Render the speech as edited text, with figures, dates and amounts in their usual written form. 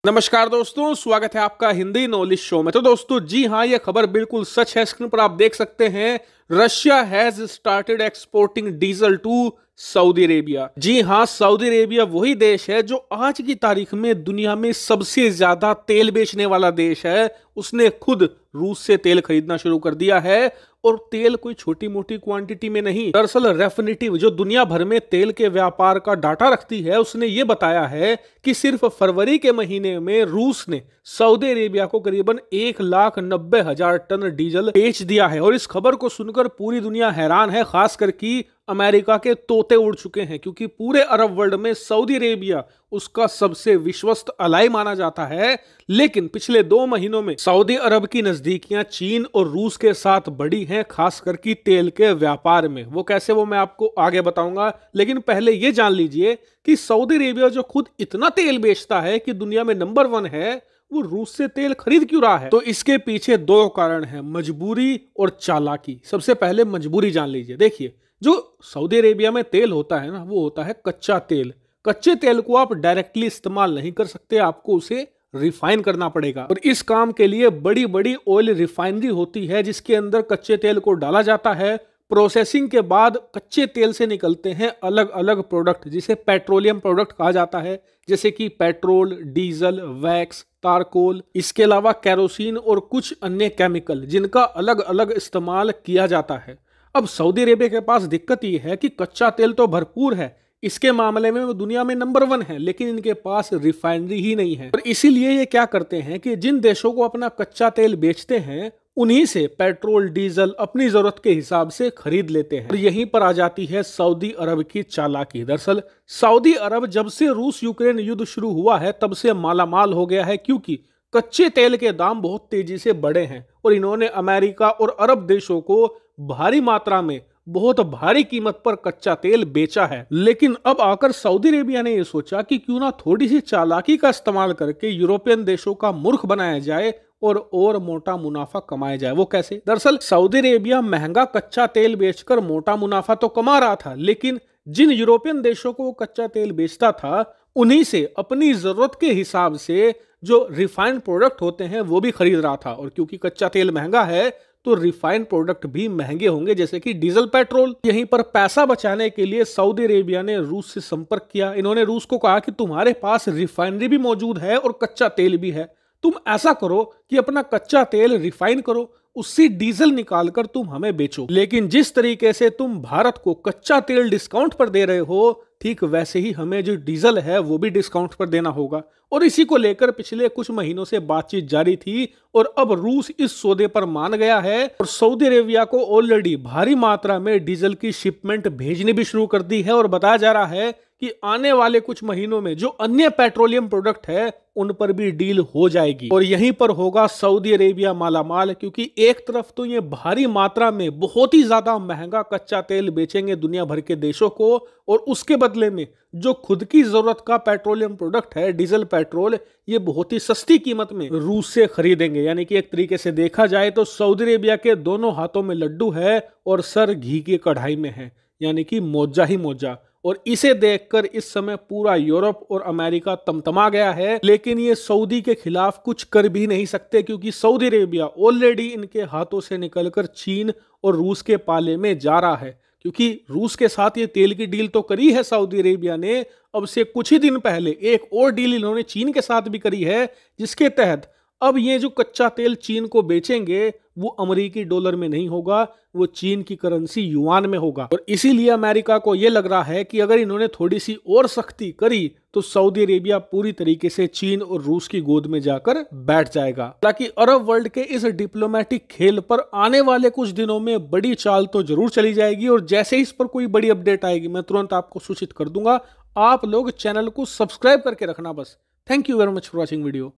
नमस्कार दोस्तों, स्वागत है आपका हिंदी नॉलेज शो में। तो दोस्तों जी हाँ, ये खबर बिल्कुल सच है। स्क्रीन पर आप देख सकते हैं, Russia has started exporting diesel to Saudi Arabia. जी हाँ, सऊदी अरेबिया वही देश है जो आज की तारीख में दुनिया में सबसे ज्यादा तेल बेचने वाला देश है। उसने खुद रूस से तेल खरीदना शुरू कर दिया है, और तेल कोई छोटी मोटी क्वांटिटी में नहीं। दरअसल रेफिनिटिव जो दुनिया भर में तेल के व्यापार का डाटा रखती है, उसने ये बताया है कि सिर्फ फरवरी के महीने में रूस ने सऊदी अरेबिया को करीबन 1,90,000 टन डीजल बेच दिया है। और इस खबर को सुनकर पूरी दुनिया हैरान है, खासकर कि अमेरिका के तोते उड़ चुके हैं, क्योंकि पूरे अरब वर्ल्ड में सऊदी अरेबिया उसका सबसे विश्वस्त अलाई माना जाता है। लेकिन पिछले 2 महीनों में सऊदी अरब की नजदीकियां चीन और रूस के साथ बढ़ी हैं, खासकर कि तेल के व्यापार में। वो कैसे, वो मैं आपको आगे बताऊंगा। लेकिन पहले ये जान लीजिए कि सऊदी अरेबिया जो खुद इतना तेल बेचता है कि दुनिया में नंबर 1 है, वो रूस से तेल खरीद क्यों रहा है? तो इसके पीछे 2 कारण हैं, मजबूरी और चालाकी। सबसे पहले मजबूरी जान लीजिए। देखिए, जो सऊदी अरेबिया में तेल होता है ना, वो होता है कच्चा तेल। कच्चे तेल को आप डायरेक्टली इस्तेमाल नहीं कर सकते, आपको उसे रिफाइन करना पड़ेगा। और इस काम के लिए बड़ी बड़ी ऑयल रिफाइनरी होती है, जिसके अंदर कच्चे तेल को डाला जाता है। प्रोसेसिंग के बाद कच्चे तेल से निकलते हैं अलग अलग प्रोडक्ट, जिसे पेट्रोलियम प्रोडक्ट कहा जाता है, जैसे कि पेट्रोल, डीजल, वैक्स, तारकोल। इसके अलावा कैरोसिन और कुछ अन्य केमिकल, जिनका अलग अलग इस्तेमाल किया जाता है। अब सऊदी अरेबिया के पास दिक्कत यह है कि कच्चा तेल तो भरपूर है, इसके मामले में वो दुनिया में नंबर 1 है, लेकिन इनके पास रिफाइनरी ही नहीं है। और इसीलिए ये क्या करते हैं कि जिन देशों को अपना कच्चा तेल बेचते हैं, उन्हीं से पेट्रोल डीजल अपनी जरूरत के हिसाब से खरीद लेते हैं। और यहीं पर आ जाती है सऊदी अरब की चालाकी। दरअसल सऊदी अरब जब से रूस यूक्रेन युद्ध शुरू हुआ है, तब से मालामाल हो गया है, क्योंकि कच्चे तेल के दाम बहुत तेजी से बढ़े हैं। और इन्होंने अमेरिका और अरब देशों को भारी मात्रा में बहुत भारी कीमत पर कच्चा तेल बेचा है। लेकिन अब आकर सऊदी अरेबिया ने यह सोचा कि क्यों ना थोड़ी सी चालाकी का इस्तेमाल करके यूरोपियन देशों का मूर्ख बनाया जाए और मोटा मुनाफा कमाया जाए। वो कैसे? दरअसल सऊदी अरेबिया महंगा कच्चा तेल बेचकर मोटा मुनाफा तो कमा रहा था, लेकिन जिन यूरोपियन देशों को वो कच्चा तेल बेचता था, उन्हीं से अपनी जरूरत के हिसाब से जो रिफाइंड प्रोडक्ट होते हैं वो भी खरीद रहा था। और क्योंकि कच्चा तेल महंगा है, तो रिफाइंड प्रोडक्ट भी महंगे होंगे, जैसे कि डीजल, पेट्रोल। यहीं पर पैसा बचाने के लिए सऊदी अरेबिया ने रूस से संपर्क किया। इन्होंने रूस को कहा कि तुम्हारे पास रिफाइनरी भी मौजूद है और कच्चा तेल भी है, तुम ऐसा करो कि अपना कच्चा तेल रिफाइन करो, उससे डीजल निकालकर तुम हमें बेचो। लेकिन जिस तरीके से तुम भारत को कच्चा तेल डिस्काउंट पर दे रहे हो, ठीक वैसे ही हमें जो डीजल है वो भी डिस्काउंट पर देना होगा। और इसी को लेकर पिछले कुछ महीनों से बातचीत जारी थी, और अब रूस इस सौदे पर मान गया है और सऊदी अरेबिया को ऑलरेडी भारी मात्रा में डीजल की शिपमेंट भेजनी भी शुरू कर दी है। और बताया जा रहा है कि आने वाले कुछ महीनों में जो अन्य पेट्रोलियम प्रोडक्ट है, उन पर भी डील हो जाएगी। और यहीं पर होगा सऊदी अरेबिया मालामाल, क्योंकि एक तरफ तो ये भारी मात्रा में बहुत ही ज्यादा महंगा कच्चा तेल बेचेंगे दुनिया भर के देशों को, और उसके बदले में जो खुद की जरूरत का पेट्रोलियम प्रोडक्ट है, डीजल, पेट्रोल, ये बहुत ही सस्ती कीमत में रूस से खरीदेंगे। यानी कि एक तरीके से देखा जाए तो सऊदी अरेबिया के दोनों हाथों में लड्डू है और सर घी की कढ़ाई में है, यानी कि मौजा ही मौजा। और इसे देखकर इस समय पूरा यूरोप और अमेरिका तमतमा गया है, लेकिन ये सऊदी के खिलाफ कुछ कर भी नहीं सकते, क्योंकि सऊदी अरेबिया ऑलरेडी इनके हाथों से निकलकर चीन और रूस के पाले में जा रहा है। क्योंकि रूस के साथ ये तेल की डील तो करी है सऊदी अरेबिया ने, अब से कुछ ही दिन पहले एक और डील इन्होंने चीन के साथ भी करी है, जिसके तहत अब ये जो कच्चा तेल चीन को बेचेंगे वो अमेरिकी डॉलर में नहीं होगा, वो चीन की करेंसी युआन में होगा। और इसीलिए अमेरिका को ये लग रहा है कि अगर इन्होंने थोड़ी सी और सख्ती करी तो सऊदी अरेबिया पूरी तरीके से चीन और रूस की गोद में जाकर बैठ जाएगा। हालांकि अरब वर्ल्ड के इस डिप्लोमेटिक खेल पर आने वाले कुछ दिनों में बड़ी चाल तो जरूर चली जाएगी, और जैसे ही इस पर कोई बड़ी अपडेट आएगी मैं तुरंत आपको सूचित कर दूंगा। आप लोग चैनल को सब्सक्राइब करके रखना बस। Thank you very much for watching video.